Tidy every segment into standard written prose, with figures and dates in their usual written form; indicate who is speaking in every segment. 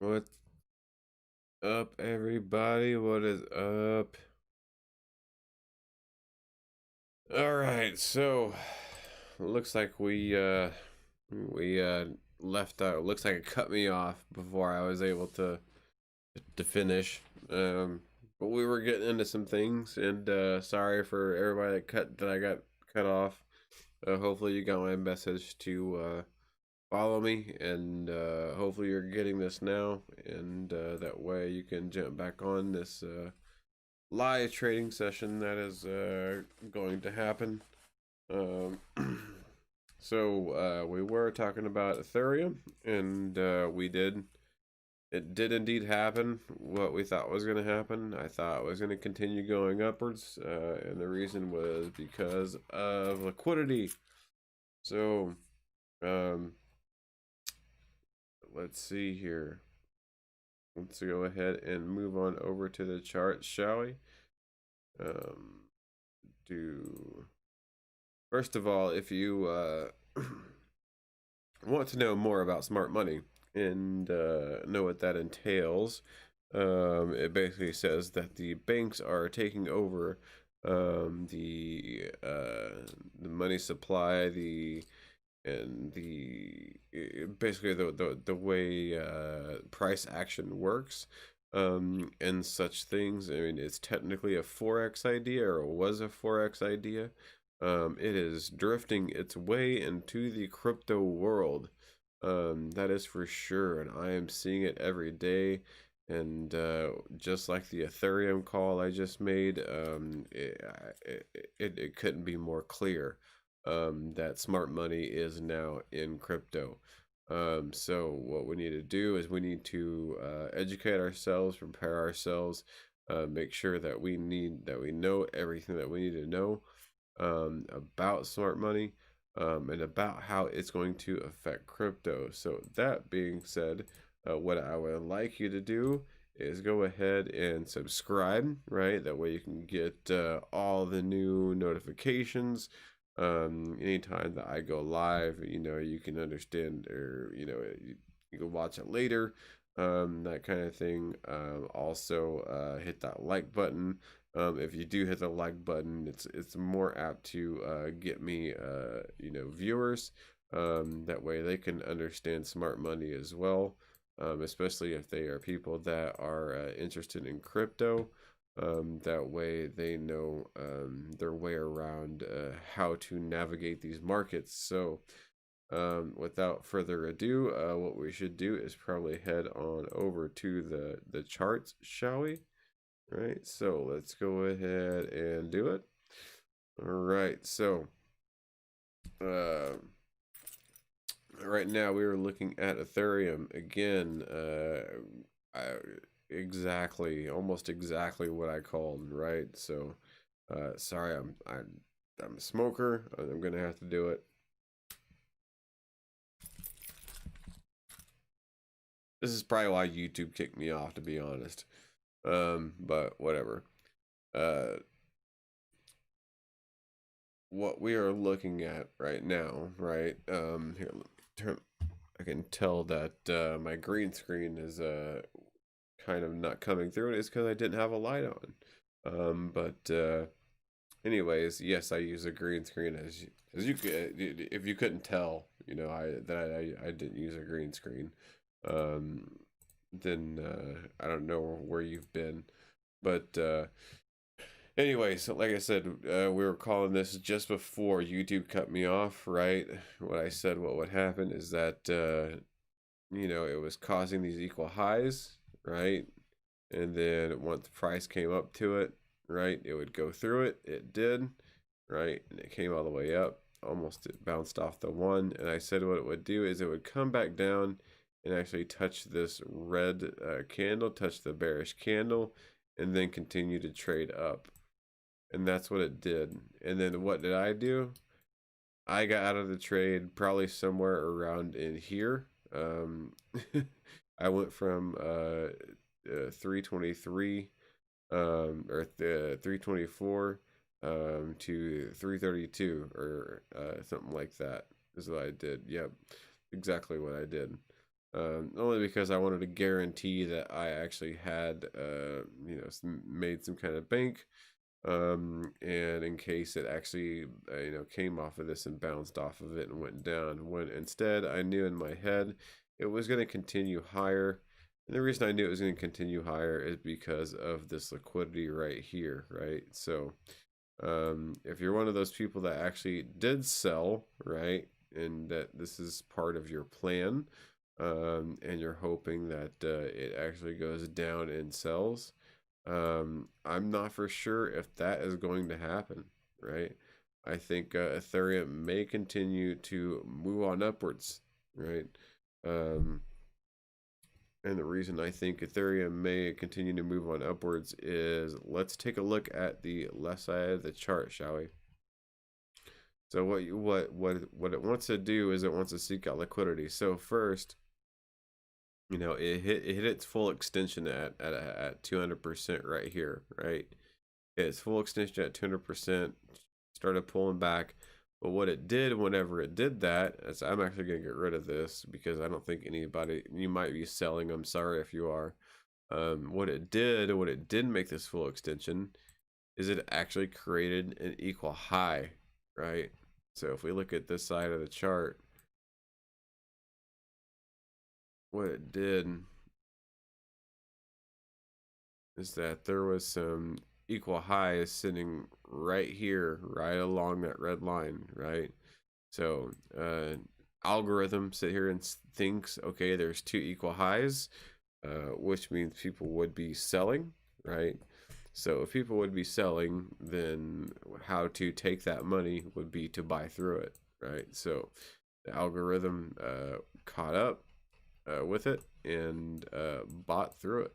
Speaker 1: What's up, everybody? What is up? All right, so looks like we left out. Looks like it cut me off before I was able to finish. But we were getting into some things, and sorry for everybody that I got cut off. Hopefully you got my message to follow me, and hopefully you're getting this now, and that way you can jump back on this live trading session that is going to happen. So we were talking about Ethereum, and it did indeed happen what we thought was going to happen. I thought it was going to continue going upwards, and the reason was because of liquidity. So let's see here. Let's go ahead and move on over to the chart, shall we? First of all, if you want to know more about smart money and know what that entails, it basically says that the banks are taking over the money supply, basically the way price action works, and such things. I mean, it's technically a Forex idea, or it was a Forex idea. It is drifting its way into the crypto world. That is for sure, and I am seeing it every day. And just like the Ethereum call I just made, it couldn't be more clear that smart money is now in crypto. So what we need to do is we need to educate ourselves, prepare ourselves, make sure that we know everything that we need to know about smart money, and about how it's going to affect crypto. So that being said, what I would like you to do is go ahead and subscribe, right? That way you can get all the new notifications anytime that I go live. You can understand, or you can watch it later, that kind of thing. Also hit that like button. If you do hit the like button, it's more apt to get me viewers. That way they can understand smart money as well, especially if they are people that are interested in crypto. That way they know their way around how to navigate these markets. So without further ado, what we should do is probably head on over to the charts, shall we? Right, so let's go ahead and do it. All right, so right now we are looking at Ethereum again. Almost exactly what I called, right? So sorry, I'm a smoker. I'm gonna have to do it. This is probably why YouTube kicked me off, to be honest. But whatever. What we are looking at right now, right? Here, I can tell that my green screen is kind of not coming through, and it's because I didn't have a light on. But anyways, yes, I use a green screen, as you could, if you couldn't tell, I didn't use a green screen. Then I don't know where you've been, but anyway, so like I said, we were calling this just before YouTube cut me off, right? What I said, what would happen is that it was causing these equal highs, right? And then once the price came up to it, right, it would go through it. It did, right? And it came all the way up. Almost it bounced off the one. And I said what it would do is it would come back down and actually touch this red candle, touch the bearish candle, and then continue to trade up. And that's what it did. And then what did I do? I got out of the trade probably somewhere around in here. I went from 323 or 324 to 332 or something like that is what I did. Yep, exactly what I did. Only because I wanted to guarantee that I actually had made some kind of bank, and in case it actually came off of this and bounced off of it and went down, when instead I knew in my head it was going to continue higher. And the reason I knew it was going to continue higher is because of this liquidity right here, right? So if you're one of those people that actually did sell, right, and that this is part of your plan, and you're hoping that it actually goes down and sells, I'm not for sure if that is going to happen, right? I think Ethereum may continue to move on upwards, right? Um, and the reason I think Ethereum may continue to move on upwards is, let's take a look at the left side of the chart, shall we? So what it wants to do is it wants to seek out liquidity. So first, it hit its full extension at 200% right here, right? Its full extension at 200%, started pulling back. But what it did whenever it did that, is I'm actually going to get rid of this because I don't think anybody, you might be selling, I'm sorry if you are. What it did make this full extension is it actually created an equal high, right? So if we look at this side of the chart, what it did is that there was some equal highs sitting right here, right along that red line, right? So algorithm sit here and thinks, okay, there's two equal highs, which means people would be selling, right? So if people would be selling, then how to take that money would be to buy through it, right? So the algorithm caught up with it and bought through it.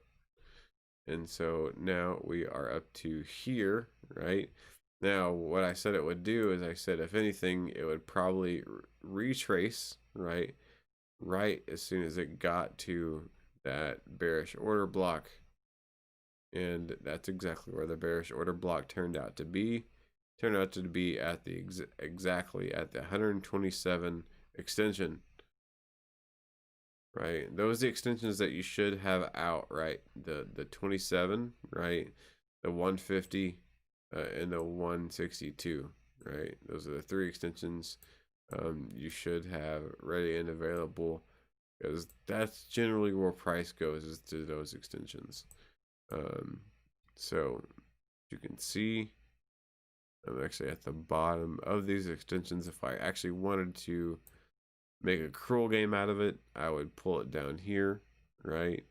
Speaker 1: And so now we are up to here, right? Now, what I said it would do is I said, if anything, it would probably retrace, right? Right as soon as it got to that bearish order block. And that's exactly where the bearish order block turned out to be. Turned out to be at the exactly at the 127 extension. Right, those are the extensions that you should have out, right? The 27, right? The 150 and the 162, right? Those are the three extensions you should have ready and available, because that's generally where price goes, is to those extensions. So you can see I'm actually at the bottom of these extensions. If I actually wanted to make a cruel game out of it, I would pull it down here, right?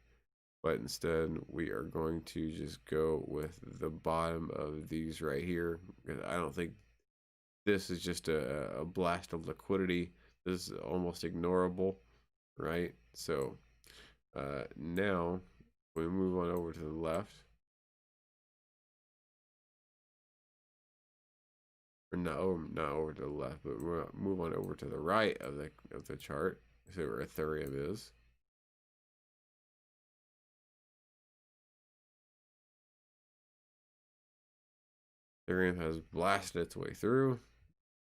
Speaker 1: But instead we are going to just go with the bottom of these right here, because I don't think this is just a blast of liquidity. This is almost ignorable, right? So now we move on over to the left, or not over to the left, but we'll move on over to the right of the chart. See where Ethereum is. Ethereum has blasted its way through.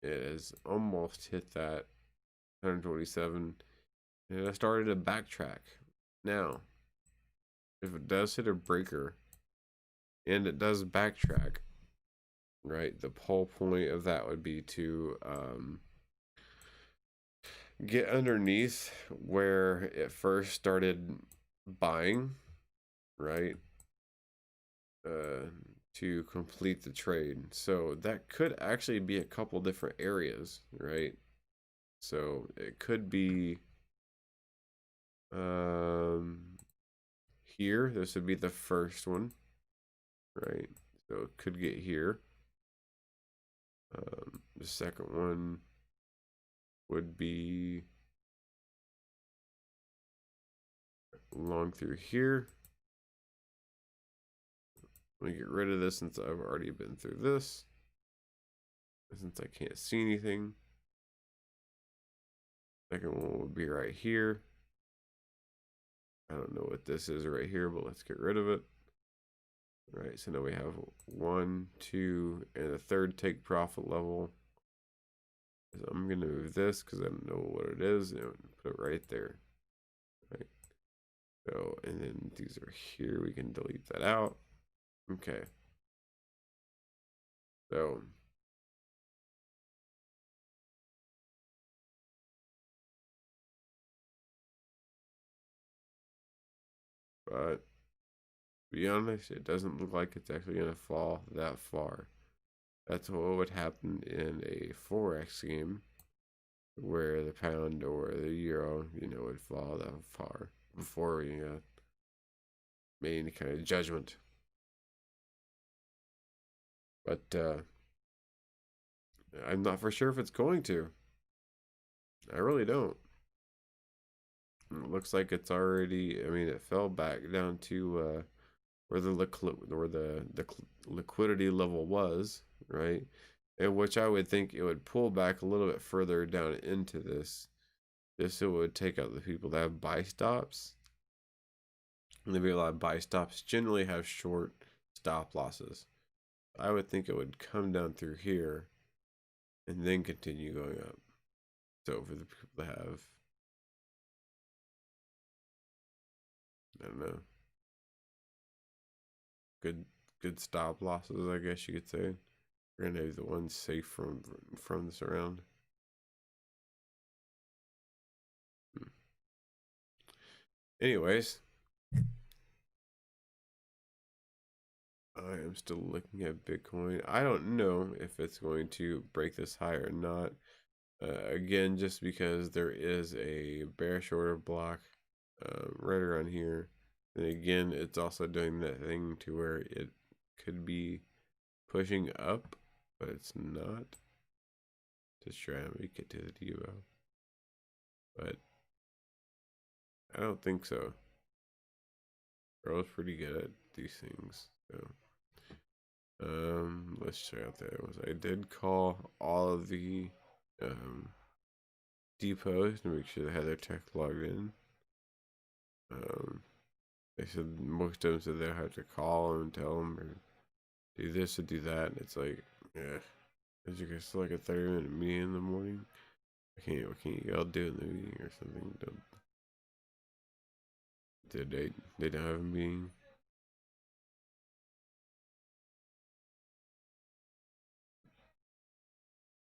Speaker 1: It has almost hit that 127, and it started to backtrack. Now, if it does hit a breaker and it does backtrack, right, the whole point of that would be to get underneath where it first started buying, right, to complete the trade. So that could actually be a couple different areas, right? So it could be here. This would be the first one, right? So it could get here. The second one would be along through here. Let me get rid of this since I've already been through this. Since I can't see anything. Second one will be right here. I don't know what this is right here, but let's get rid of it. All right, so now we have 1, 2, and a third take profit level. So I'm gonna move this because I don't know what it is and put it right there. Right. So, and then these are here. We can delete that out. Okay. So but to be honest, it doesn't look like it's actually going to fall that far. That's what would happen in a Forex game where the pound or the euro, would fall that far before we made any kind of judgment. But I'm not for sure if it's going to. I really don't. It looks like it's already, I mean, it fell back down to where the liquidity level was, right? And which I would think it would pull back a little bit further down into this, just so it would take out the people that have buy stops. And there'd be a lot of buy stops generally have short stop losses. I would think it would come down through here and then continue going up. So for the people that have, I don't know, good stop losses, I guess you could say. We're gonna be the ones safe from this around. Anyways, I am still looking at Bitcoin. I don't know if it's going to break this high or not. Again, just because there is a bearish order block right around here. And again, it's also doing that thing to where it could be pushing up, but it's not. Just try and make it to the Devo. But I don't think so. Girl's pretty good at these things. So let's check out the other ones. I did call all of the depots to make sure they had their tech logged in. They said most of them said they had to call them and tell them or do this or do that. And it's like, yeah, as you guys still like a 30-minute meeting in the morning. What can't you all do in the meeting or something? They don't have a meeting.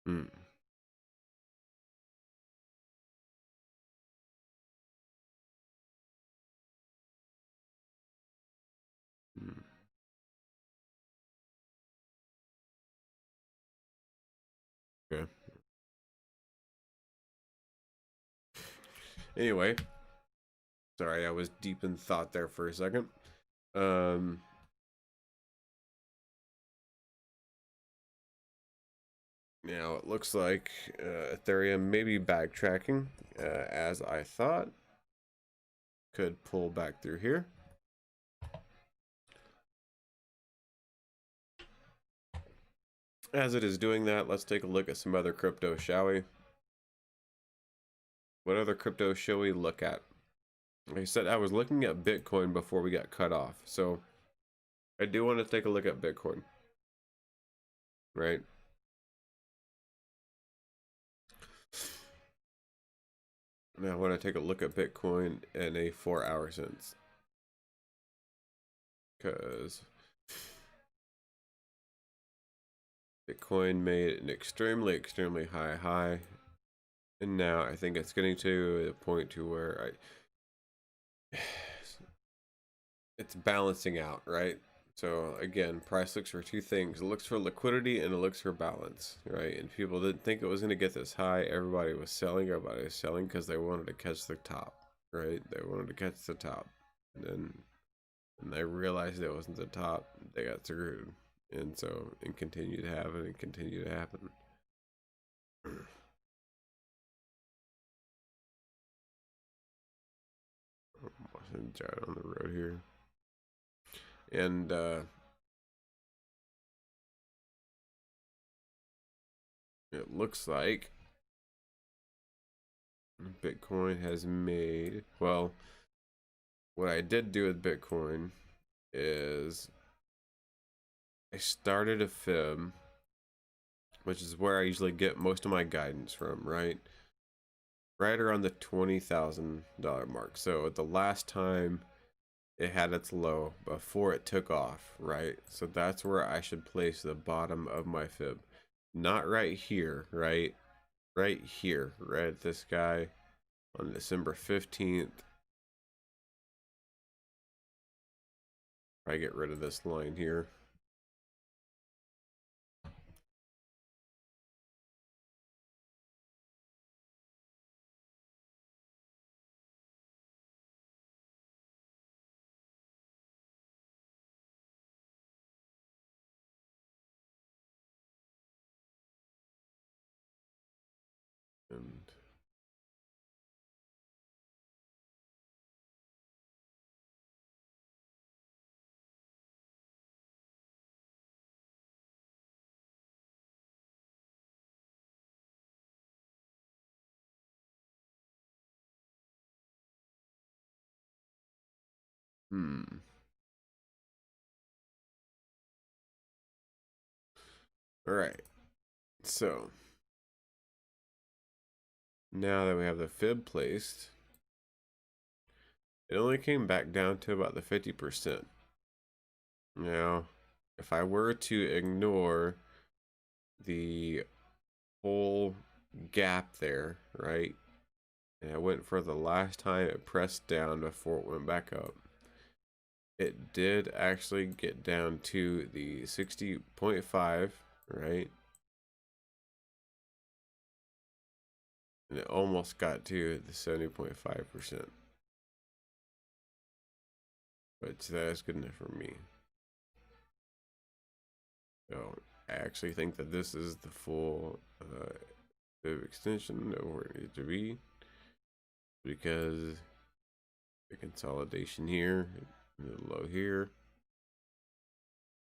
Speaker 1: Hmm. Hmm. Okay. Anyway, sorry, I was deep in thought there for a second. Now it looks like Ethereum may be backtracking, as I thought. Could pull back through here. As it is doing that, let's take a look at some other crypto, shall we? What other crypto shall we look at? Like I said, I was looking at Bitcoin before we got cut off, so I do want to take a look at Bitcoin, right? Now I want to take a look at Bitcoin in a 4-hour sense, because Bitcoin made an extremely high, and now I think it's getting to the point to where it's balancing out, right? So again, price looks for two things. It looks for liquidity and it looks for balance, right? And people didn't think it was going to get this high. Everybody was selling because they wanted to catch the top, right? They wanted to catch the top. And then when they realized it wasn't the top, they got screwed. And so it continued to happen and continue to happen. I'm watching Jared on the road here. And it looks like Bitcoin has made, well, what I did do with Bitcoin is I started a fib, which is where I usually get most of my guidance from, right around the $20,000 mark. So at the last time it had its low before it took off, right? So that's where I should place the bottom of my fib, not right here, right here, right at this guy on December 15th. I get rid of this line here. And all right, so now that we have the fib placed, it only came back down to about the 50%. Now, if I were to ignore the whole gap there, right, and I went for the last time it pressed down before it went back up, it did actually get down to the 60.5, right? And it almost got to the 70.5%. But that's good enough for me. So I actually think that this is the full extension of where it needs to be, because the consolidation here, the low here,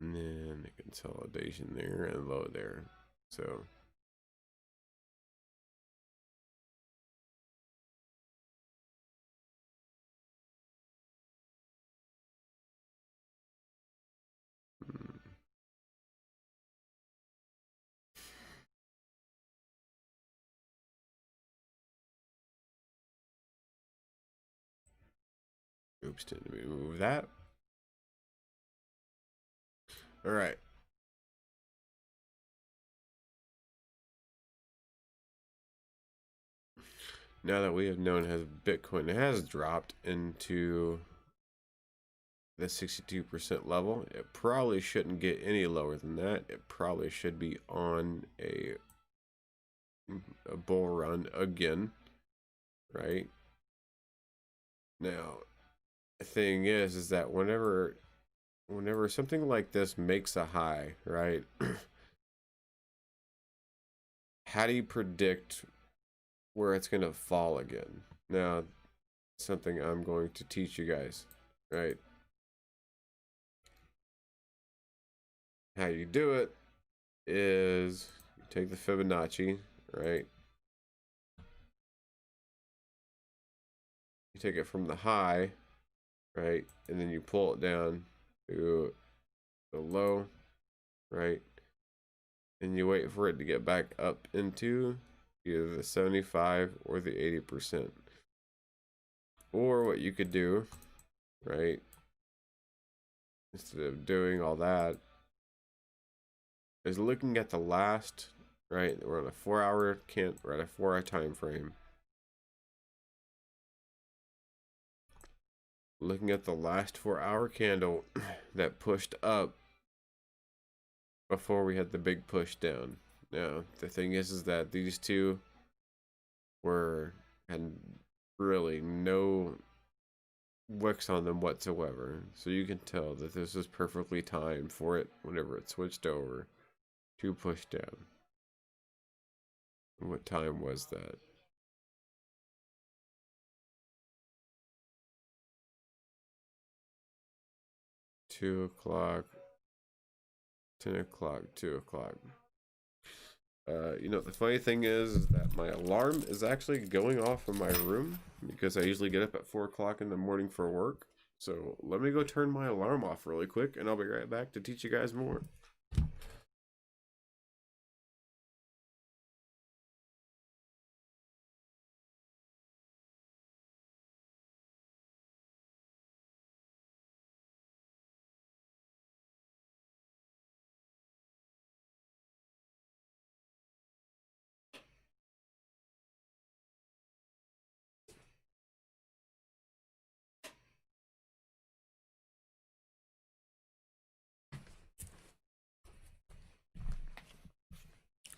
Speaker 1: and then the consolidation there and low there. So oops, didn't move that. All right. Now that we have known as Bitcoin has dropped into the 62% level, it probably shouldn't get any lower than that. It probably should be on a bull run again, right? Now, the thing is that whenever something like this makes a high, right? How do you predict where it's going to fall again? Now, something I'm going to teach you guys, right? How you do it is you take the Fibonacci, right? You take it from the high, right? And then you pull it down to the low, right? And you wait for it to get back up into either the 75 or the 80%. Or what you could do, right, instead of doing all that, is looking at the last, right, we're on a 4-hour we're at a 4-hour time frame. Looking at the last 4-hour candle that pushed up before we had the big push down. Now, the thing is that these two had really no wicks on them whatsoever. So you can tell that this was perfectly timed for it whenever it switched over to push down. What time was that? $2 o'clock, 10 o'clock, 2 o'clock. You know, the funny thing is that my alarm is actually going off in my room because I usually get up at 4 o'clock in the morning for work. So let me go turn my alarm off really quick, and I'll be right back to teach you guys more.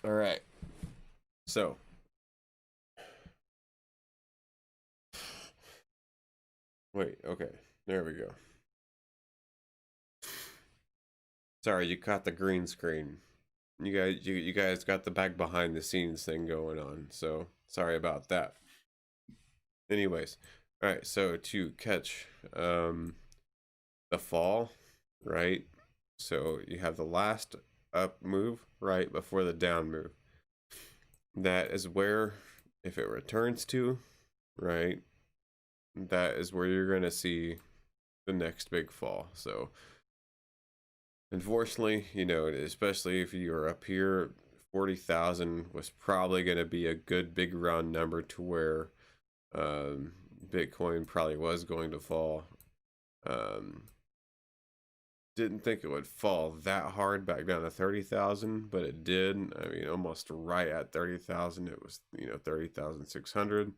Speaker 1: All right. So, wait, okay. There we go. Sorry, you caught the green screen. You guys got the back behind the scenes thing going on. So, sorry about that. Anyways, all right, so to catch the fall, right? So you have the last up move right before the down move. That is where, if it returns to, right, that is where you're going to see the next big fall. So unfortunately, you know, especially if you are up here, 40,000 was probably going to be a good big round number to where Bitcoin probably was going to fall. Didn't think it would fall that hard back down to 30,000, but it did. I mean, almost right at 30,000. It was, you know, 30,600.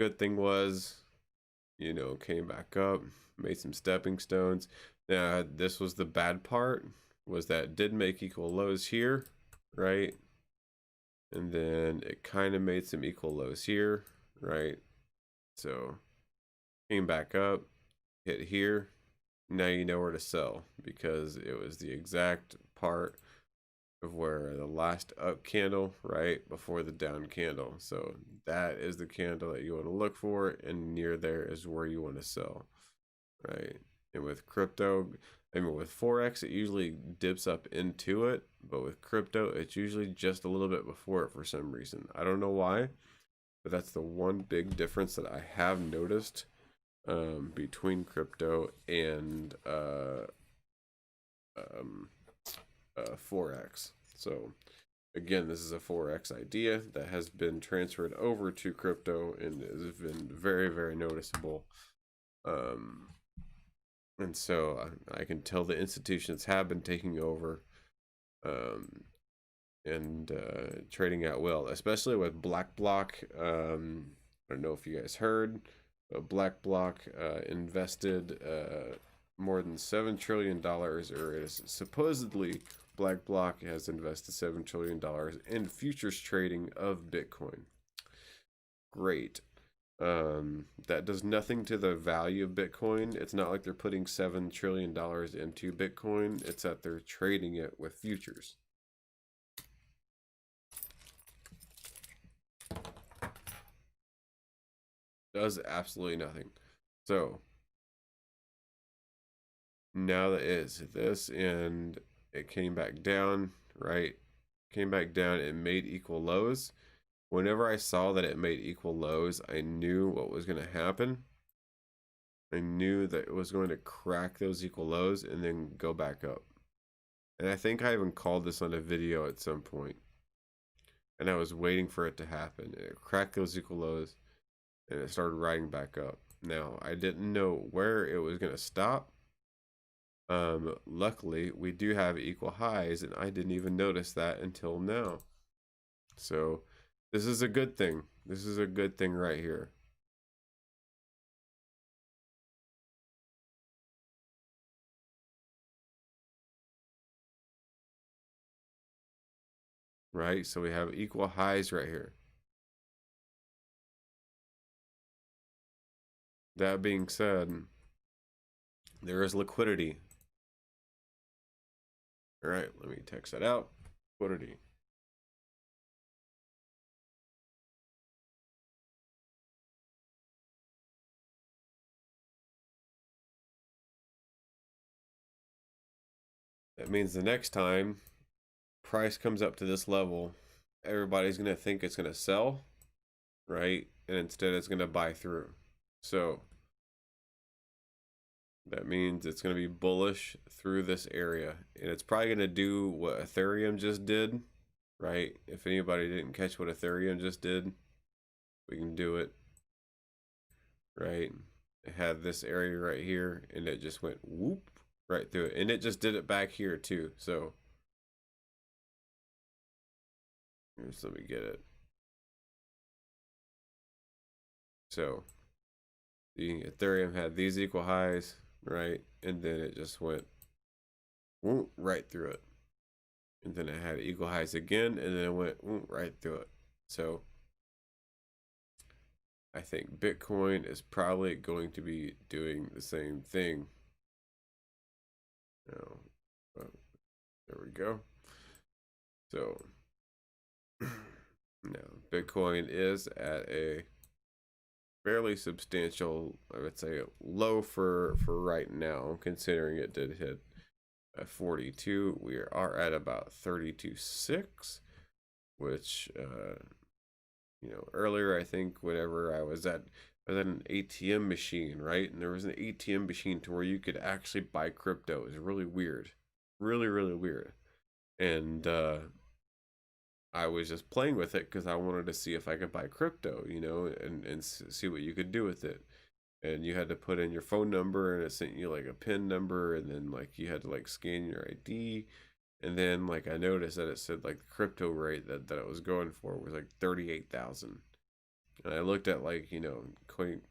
Speaker 1: Good thing was, you know, came back up, made some stepping stones. Now, this was the bad part, was that it did make equal lows here, right? And then it kind of made some equal lows here, right? So came back up, hit here. Now you know where to sell because it was the exact part of where the last up candle right before the down candle. So that is the candle that you want to look for, and near there is where you want to sell, right? And with crypto, I mean, with Forex, it usually dips up into it, but with crypto, it's usually just a little bit before it for some reason. I don't know why, but that's the one big difference that I have noticed between crypto and Forex. So again, this is a Forex idea that has been transferred over to crypto and has been very, very noticeable. And so I can tell the institutions have been taking over and trading at will, especially with BlackBlock. I don't know if you guys heard, but BlackBlock invested more than $7 trillion, or it is supposedly BlackBlock has invested $7 trillion in futures trading of Bitcoin. Great. That does nothing to the value of Bitcoin. It's not like they're putting $7 trillion into Bitcoin. It's that they're trading it with futures. Does absolutely nothing. So now that is this, and it came back down, right? Came back down and made equal lows. Whenever I saw that it made equal lows, I knew what was going to happen. I knew that it was going to crack those equal lows and then go back up. And I think I even called this on a video at some point. And I was waiting for it to happen. It cracked those equal lows and it started riding back up. Now, I didn't know where it was going to stop. Luckily, we do have equal highs, and I didn't even notice that until now. So this is a good thing. This is a good thing right here. Right? So we have equal highs right here. That being said, there is liquidity. All right, let me text that out. Liquidity. That means the next time price comes up to this level, everybody's going to think it's going to sell, right? And instead it's going to buy through. So that means it's going to be bullish through this area. And it's probably going to do what Ethereum just did, right? If anybody didn't catch what Ethereum just did, we can do it, right? It had this area right here, and it just went whoop right through it. And it just did it back here too. So here's, let me get it. So the Ethereum had these equal highs, right? And then it just went whoop right through it. And then it had equal highs again, and then it went whoop right through it. So I think Bitcoin is probably going to be doing the same thing. Now, there we go. So now Bitcoin is at a fairly substantial, I would say, low for right now, considering it did hit 42. We are at about 32.6, which you know, earlier I think whenever I was at an ATM machine, right? And there was an ATM machine to where you could actually buy crypto. It was really weird. Really, really weird. And I was just playing with it because I wanted to see if I could buy crypto, you know, and see what you could do with it. And you had to put in your phone number, and it sent you like a PIN number, and then like you had to like scan your ID. And then like I noticed that it said like the crypto rate that it was going for was like 38,000. And I looked at like, you know, coin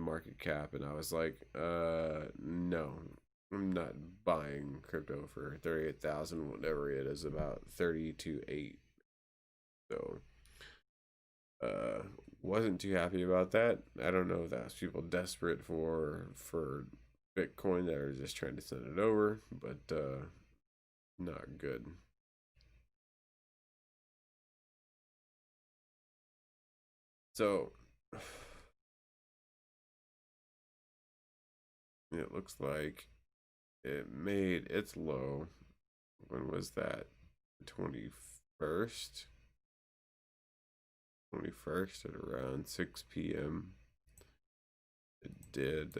Speaker 1: market cap, and I was like, no, I'm not buying crypto for 38,000, whatever it is, about 32.8. So wasn't too happy about that. I don't know if that's people desperate for Bitcoin that are just trying to send it over, but not good. So it looks like it made its low. When was that? 21st. 21st at around 6 p.m. It didn't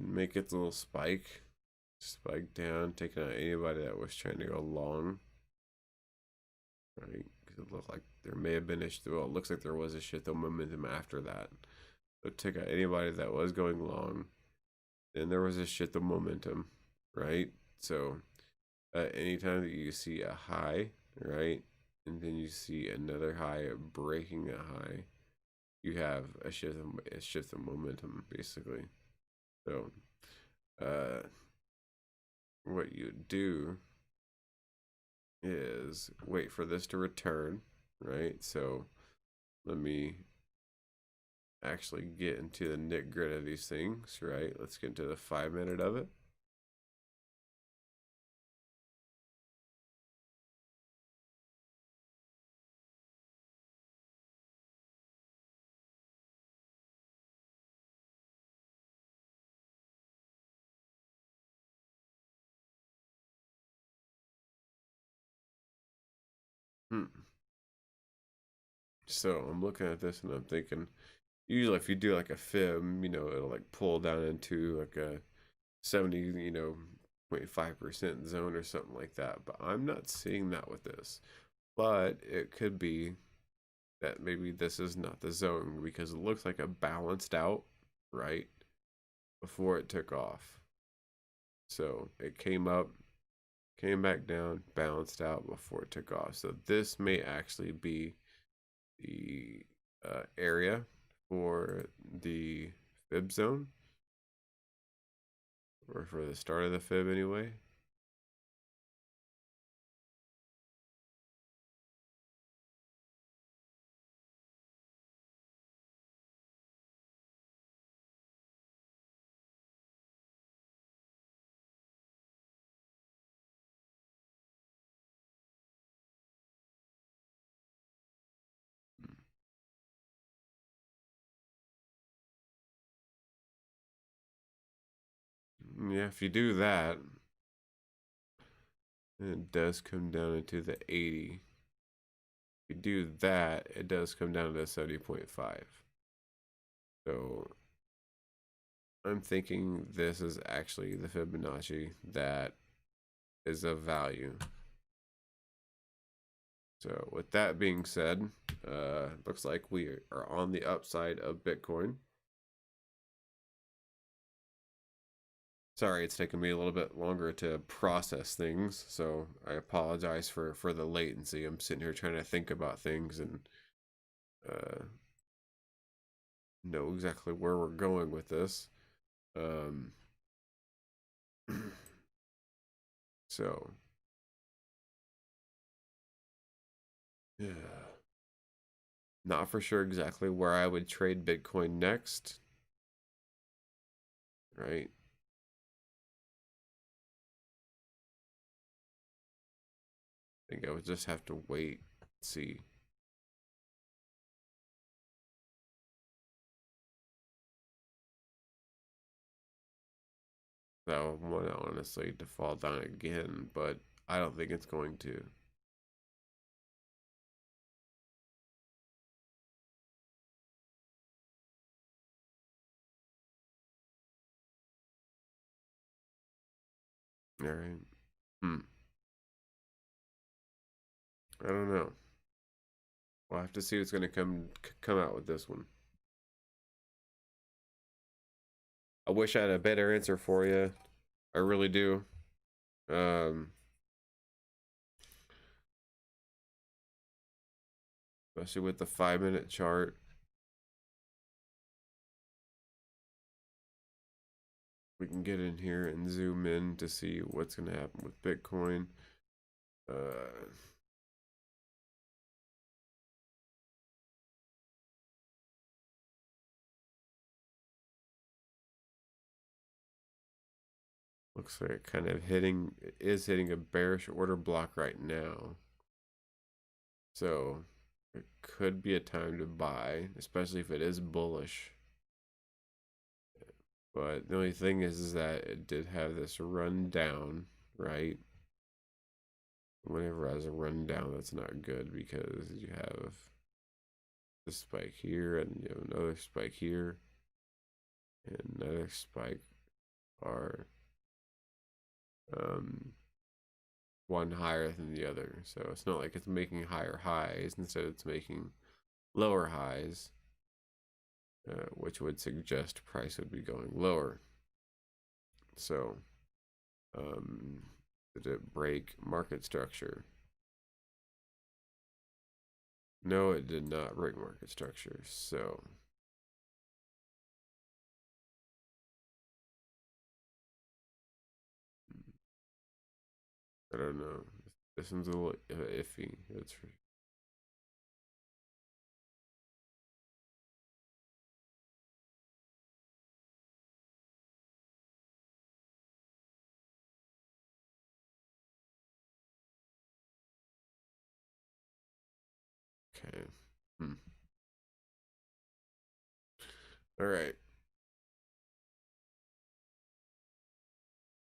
Speaker 1: make its little spike down, taking out anybody that was trying to go long, right? Because it looked like there may have been well, it looks like there was a shift of momentum after that. So it took out anybody that was going long. Then there was a shift of momentum, right? So anytime that you see a high, right, and then you see another high breaking a high, you have a shift of momentum, basically. So what you do is wait for this to return, right? So let me actually get into the nit grit of these things, right? Let's get into the 5-minute of it. So I'm looking at this and I'm thinking, usually if you do like a fib, you know, it'll like pull down into like a 70, you know, 0.5% zone or something like that. But I'm not seeing that with this. But it could be that maybe this is not the zone because it looks like it balanced out, right, before it took off. So it came up, came back down, balanced out before it took off. So this may actually be the area for the fib zone, or for the start of the fib anyway. Yeah, if you do that, it does come down into the 80. If you do that, it does come down to 70.5. So I'm thinking this is actually the Fibonacci that is of value. So with that being said, looks like we are on the upside of Bitcoin. Sorry, it's taken me a little bit longer to process things, so I apologize for the latency. I'm sitting here trying to think about things and know exactly where we're going with this. So yeah, not for sure exactly where I would trade Bitcoin next, right? I think I would just have to wait, see. That would want honestly to fall down again, but I don't think it's going to. All right. I don't know. We'll have to see what's going to come out with this one. I wish I had a better answer for you. I really do. Especially with the 5-minute chart. We can get in here and zoom in to see what's going to happen with Bitcoin. Looks like it kind of is hitting a bearish order block right now. So it could be a time to buy, especially if it is bullish. But the only thing is that it did have this run down, right? Whenever it has a run down, that's not good because you have this spike here and you have another spike here and another spike are one higher than the other. So it's not like it's making higher highs, instead it's making lower highs, which would suggest price would be going lower. So did it break market structure? No, it did not break market structure. So I don't know. This one's a little iffy. That's for okay. All right.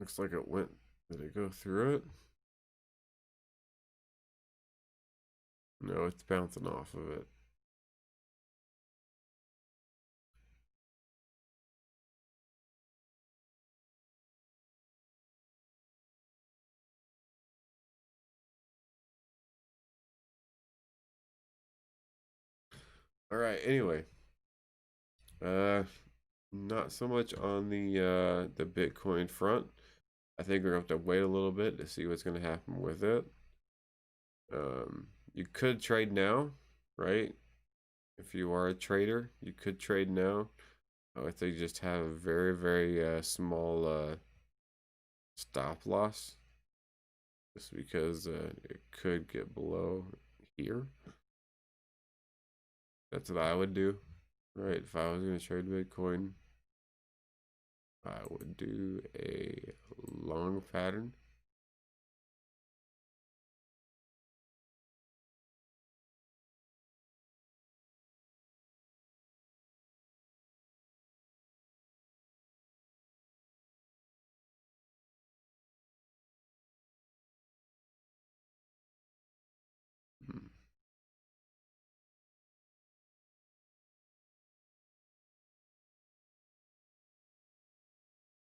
Speaker 1: Looks like it went. Did it go through it? No, it's bouncing off of it. All right. Anyway, not so much on the Bitcoin front. I think we're gonna have to wait a little bit to see what's gonna happen with it. You could trade now, right? If you are a trader, you could trade now. I think you just have a very small stop loss, just because it could get below here. That's what I would do, right? If I was gonna trade Bitcoin, I would do a long pattern.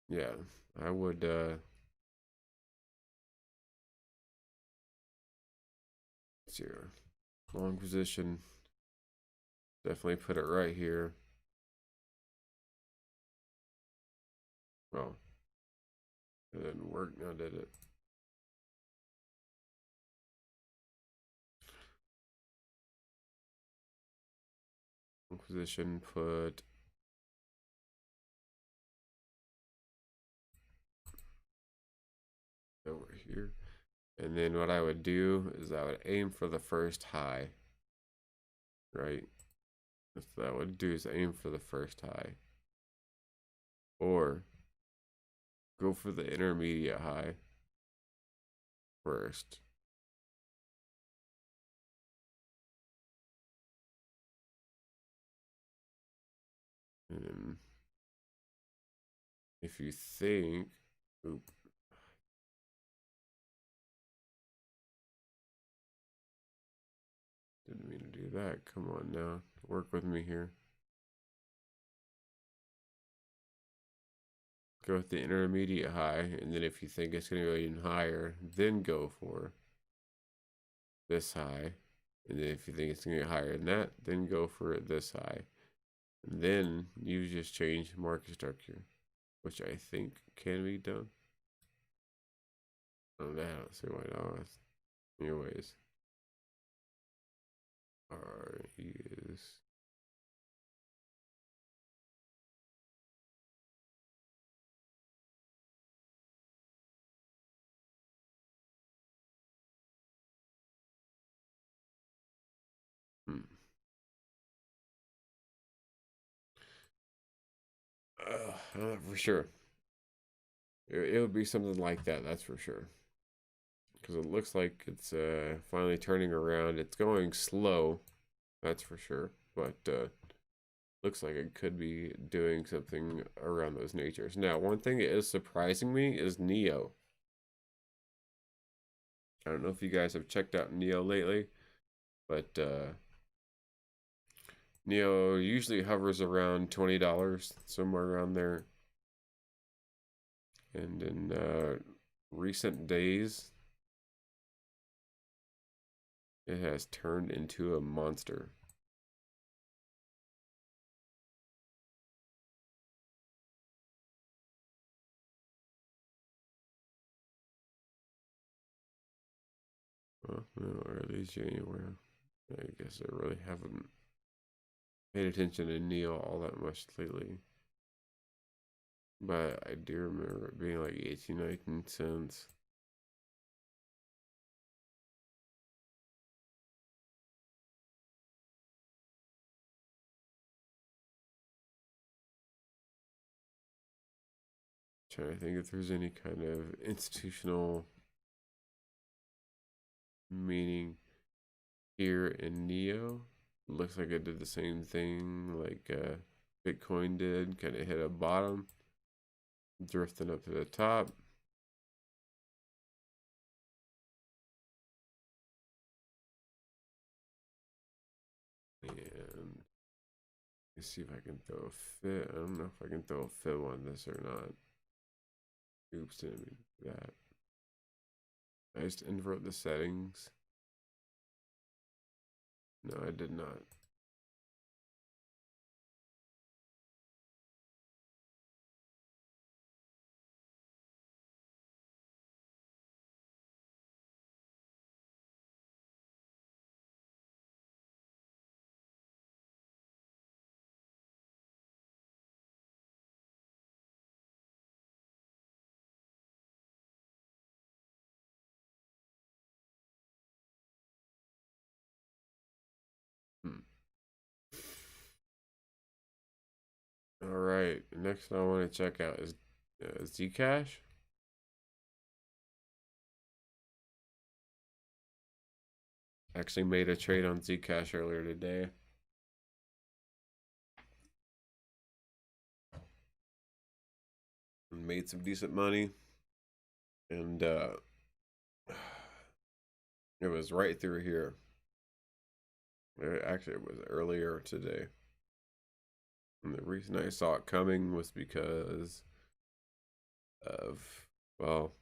Speaker 1: Yeah, I would let's see here. Long position. Definitely put it right here. Oh, it didn't work now, did it? Long position, put over here. And then what I would do is I would aim for the first high, right? What I would do is aim for the first high. Or go for the intermediate high first. And if you think, oop, didn't mean to do that. Come on now, work with me here. Go with the intermediate high, and then if you think it's going to go even higher, then go for this high. And then if you think it's going to get higher than that, then go for this high. And then you just change market structure, which I think can be done. Oh, that I don't see why not. Anyways, R is I'm not for sure. It would be something like that, that's for sure. Because it looks like it's finally turning around. It's going slow, that's for sure. But looks like it could be doing something around those natures. Now, one thing that is surprising me is Neo. I don't know if you guys have checked out Neo lately, but Neo usually hovers around $20, somewhere around there. And in recent days, it has turned into a monster. Well, no, early January. I guess I really haven't paid attention to Neo all that much lately. But I do remember it being like 18, 19 cents. Trying to think if there's any kind of institutional meaning here in Neo. Looks like it did the same thing like Bitcoin did, kind of hit a bottom, drifting up to the top. And let's see if I can throw a fit. I don't know if I can throw a fit on this or not. Oops, didn't mean to do that. I just invert the settings. No, I did not. Hmm. All right, next I want to check out is Zcash. Actually made a trade on Zcash earlier today. And made some decent money. And it was right through here. Actually, it was earlier today. And the reason I saw it coming was because of, well,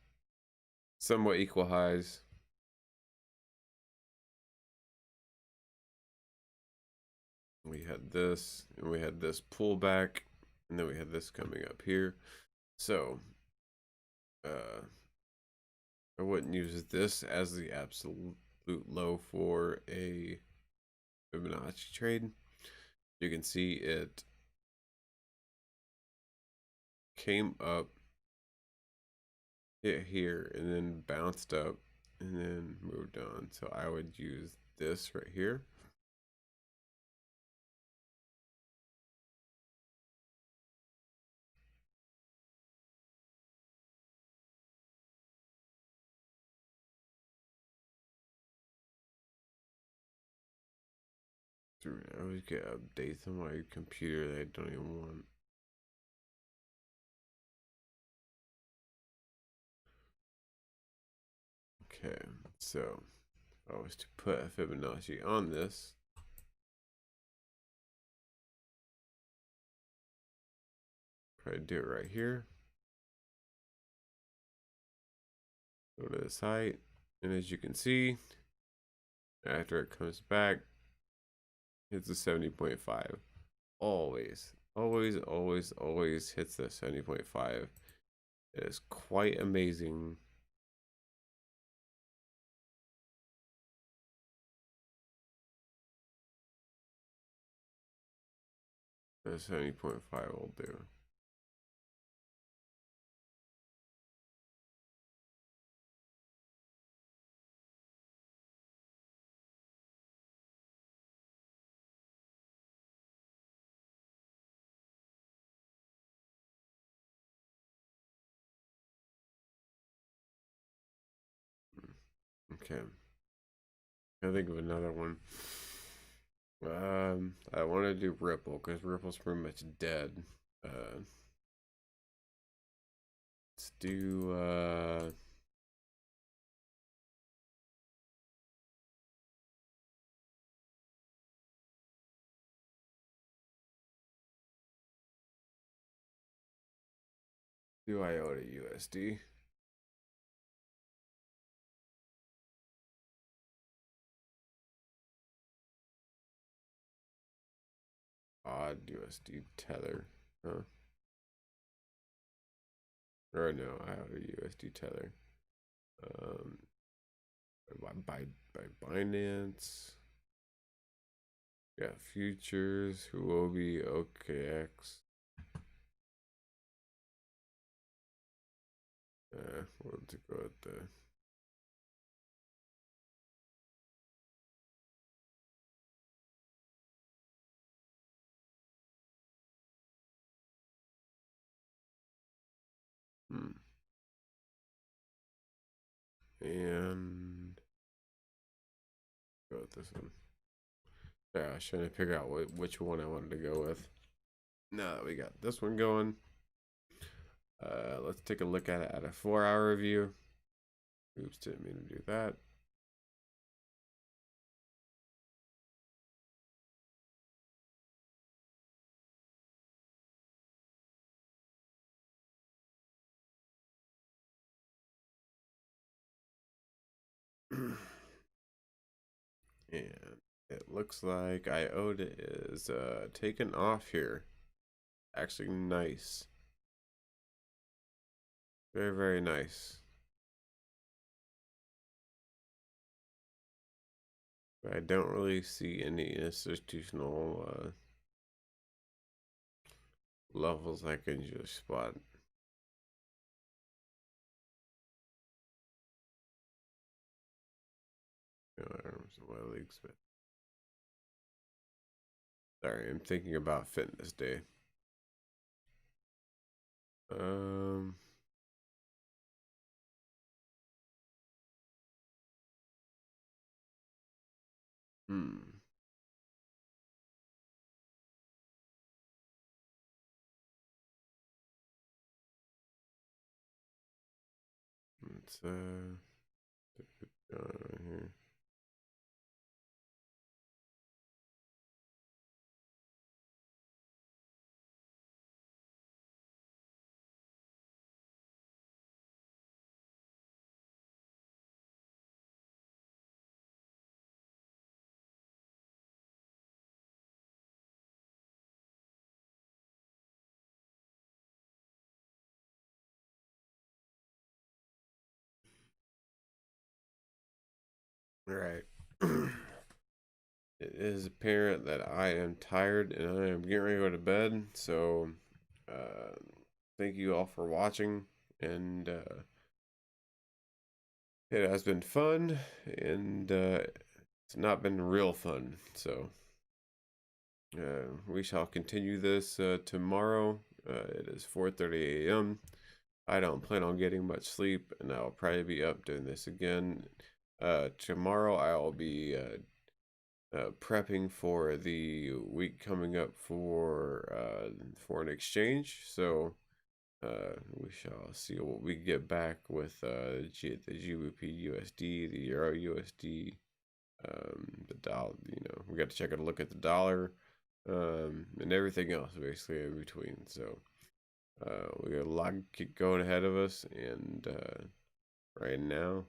Speaker 1: somewhat equal highs. We had this, and we had this pullback, and then we had this coming up here. So I wouldn't use this as the absolute low for a Fibonacci trade. You can see it came up, hit here, and then bounced up, and then moved on. So I would use this right here. I always get updates on my computer that I don't even want. Okay, so if I was to put a Fibonacci on this, try to do it right here. Go to this height, and as you can see, after it comes back, it's a 70.5. Always hits the 70.5. It is quite amazing. The 70.5 will do. Okay. I think of another one. I want to do Ripple because Ripple's pretty much dead. Let's do IOTA USD. Odd USD tether, huh? Or no, IOTA USD tether. By Binance. Yeah, futures, Huobi, OKX. We'll to go with the and go with this one. Yeah, I was trying to figure out which one I wanted to go with. Now that we got this one going, let's take a look at it at a 4-hour review. Oops, didn't mean to do that. And it looks like IOTA is taken off here. Actually nice. Very, very nice. But I don't really see any institutional levels I can just spot. Leagues, but sorry, I'm thinking about Fitness Day. Let's put it down right here. Right. It is apparent that I am tired and I am getting ready to go to bed. So, uh, thank you all for watching. And it has been fun. And it's not been real fun. So, we shall continue this tomorrow. It is 4:30 a.m. I don't plan on getting much sleep, and I'll probably be up doing this again. Tomorrow I'll be prepping for the week coming up for foreign exchange. So we shall see what we get back with the GBP USD, the Euro USD, the dollar. You know, we got to check out a look at the dollar, and everything else basically in between. So we got a lot going ahead of us, and right now,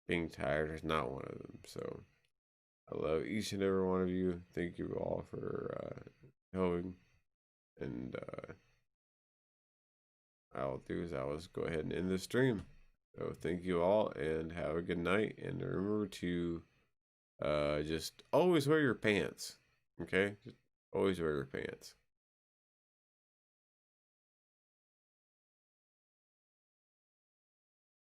Speaker 1: being tired is not one of them. So I love each and every one of you. Thank you all for helping, and I'll do is I'll just go ahead and end the stream. So thank you all, and have a good night. And remember to just always wear your pants. Okay, just always wear your pants.